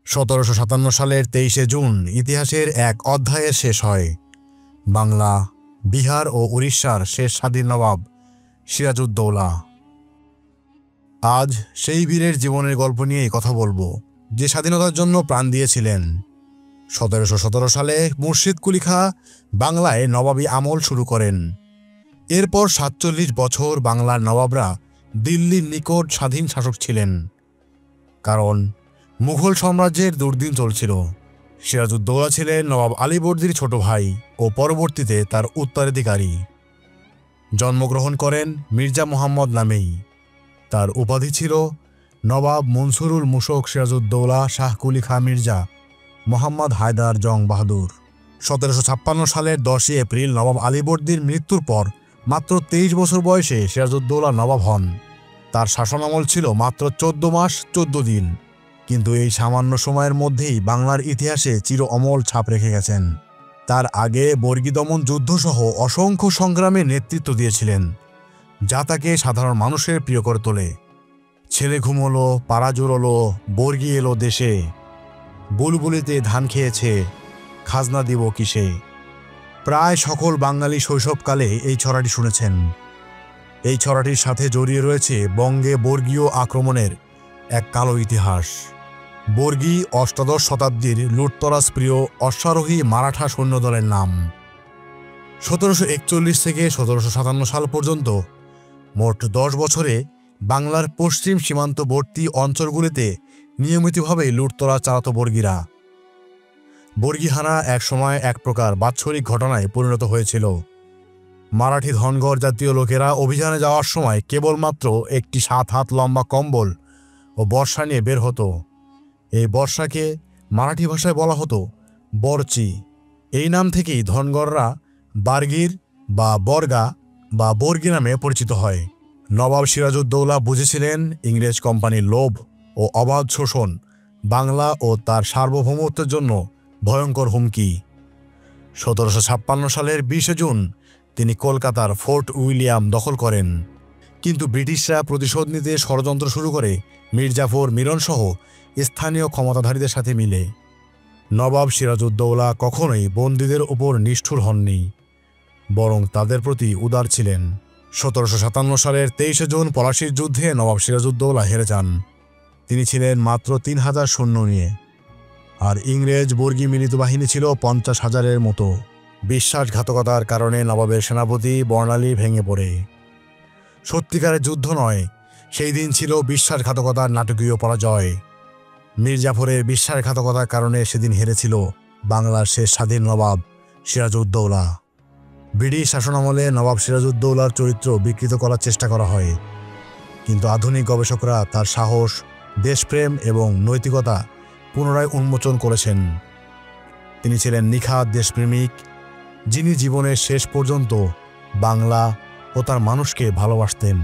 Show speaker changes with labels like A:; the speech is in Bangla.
A: 1757 সালের 23শে জুন ইতিহাসের এক অধ্যায়ের শেষ হয়। বাংলা, বিহার ও উড়িষ্যার শেষ স্বাধীন নবাব সিরাজউদ্দৌলা। আজ সেই বীরের জীবনের গল্প নিয়েই কথা বলবো, যে স্বাধীনতার জন্য প্রাণ দিয়েছিলেন। 1717 সালে মুর্শিদ কুলি খাঁ বাংলায় নবাবী আমল শুরু করেন। এরপর 47 বছর বাংলার নবাবরা দিল্লির নিকট স্বাধীন শাসক ছিলেন, কারণ মুঘল সাম্রাজ্যের দুর্দিন চলছিল। সিরাজউদ্দৌলা ছিলেন নবাব আলীবর্দীর ছোট ভাই ও পরবর্তীতে তার উত্তরাধিকারী। জন্মগ্রহণ করেন মির্জা মুহাম্মদ নামেই। তার উপাধি ছিল নবাব মনসুরুল মুশক সিরাজউদ্দৌলা শাহ কুলি খাঁ মির্জা মোহাম্মদ হায়দার জং বাহাদুর। 1756 সালের 10 এপ্রিল নবাব আলীবর্দীর মৃত্যুর পর মাত্র 23 বছর বয়সে সিরাজউদ্দৌলা নবাব হন। তার শাসনামল ছিল মাত্র 14 মাস 14 দিন, কিন্তু এই সামান্য সময়ের মধ্যেই বাংলার ইতিহাসে চির অমল ছাপ রেখে গেছেন। তার আগে বর্গী দমন যুদ্ধসহ অসংখ্য সংগ্রামে নেতৃত্ব দিয়েছিলেন, যা তাকে সাধারণ মানুষের প্রিয় করে তোলে। ছেলে ঘুমোলো, পাড়া জোড়লো, বর্গী এলো দেশে, বুলবুলিতে ধান খেয়েছে, খাজনা দিব কিসে। প্রায় সকল বাঙালি শৈশবকালে এই ছড়াটি শুনেছেন। এই ছড়াটির সাথে জড়িয়ে রয়েছে বঙ্গে বর্গীয় আক্রমণের এক কালো ইতিহাস। বর্গী অষ্টাদশ শতাব্দীর লুটতরাজ প্রিয় অশ্বারোহী মারাঠা সৈন্যদলের নাম। 1741 থেকে 1757 সাল পর্যন্ত মোট 10 বছরে বাংলার পশ্চিম সীমান্তবর্তী অঞ্চলগুলিতে নিয়মিতভাবে লুটতরাজ চালাত বর্গীরা। বর্গীহানা একসময় এক প্রকার বাৎসরিক ঘটনায় পরিণত হয়েছিল। মারাঠি ধনগড় জাতীয় লোকেরা অভিযানে যাওয়ার সময় কেবলমাত্র একটি 7 হাত লম্বা কম্বল ও বর্ষা নিয়ে বের হতো। এই বর্ষাকে মারাঠি ভাষায় বলা হতো বরচি। এই নাম থেকেই ধনগড়রা বার্গীর বা বর্গা বা বর্গী নামে পরিচিত হয়। নবাব সিরাজউদ্দৌলা বুঝেছিলেন ইংরেজ কোম্পানির লোভ ও অবাধ শোষণ বাংলা ও তার সার্বভৌমত্বের জন্য ভয়ঙ্কর হুমকি। 1756 সালের 20 জুন তিনি কলকাতার ফোর্ট উইলিয়াম দখল করেন, কিন্তু ব্রিটিশরা প্রতিশোধ নিতে ষড়যন্ত্র শুরু করে মির্জাফর মিরনসহ স্থানীয় ক্ষমতাধারীদের সাথে মিলে। নবাব সিরাজউদ্দৌলা কখনোই বন্দীদের ওপর নিষ্ঠুর হননি, বরং তাদের প্রতি উদার ছিলেন। 1757 সালের 23 জুন পলাশীর যুদ্ধে নবাব সিরাজউদ্দৌলা হেরে যান। তিনি ছিলেন মাত্র 3000 সৈন্য নিয়ে, আর ইংরেজ বর্গী মিলিত বাহিনী ছিল 50,000-এর মতো। বিশ্বাসঘাতকতার কারণে নবাবের সেনাপতি বর্ণালী ভেঙে পড়ে। সত্যিকারের যুদ্ধ নয়, সেই দিন ছিল বিশ্বাসঘাতকতার নাটকীয় পরাজয়। মির্জাফরের বিশ্বাসঘাতকতার কারণে সেদিন হেরেছিল বাংলার শেষ স্বাধীন নবাব সিরাজউদ্দৌলা। ব্রিটিশ শাসনামলে নবাব সিরাজউদ্দৌলার চরিত্র বিকৃত করার চেষ্টা করা হয়, কিন্তু আধুনিক গবেষকরা তার সাহস, দেশপ্রেম এবং নৈতিকতা পুনরায় উন্মোচন করেছেন। তিনি ছিলেন নিখাদ দেশপ্রেমিক, যিনি জীবনের শেষ পর্যন্ত বাংলা ও তার মানুষকে ভালোবাসতেন।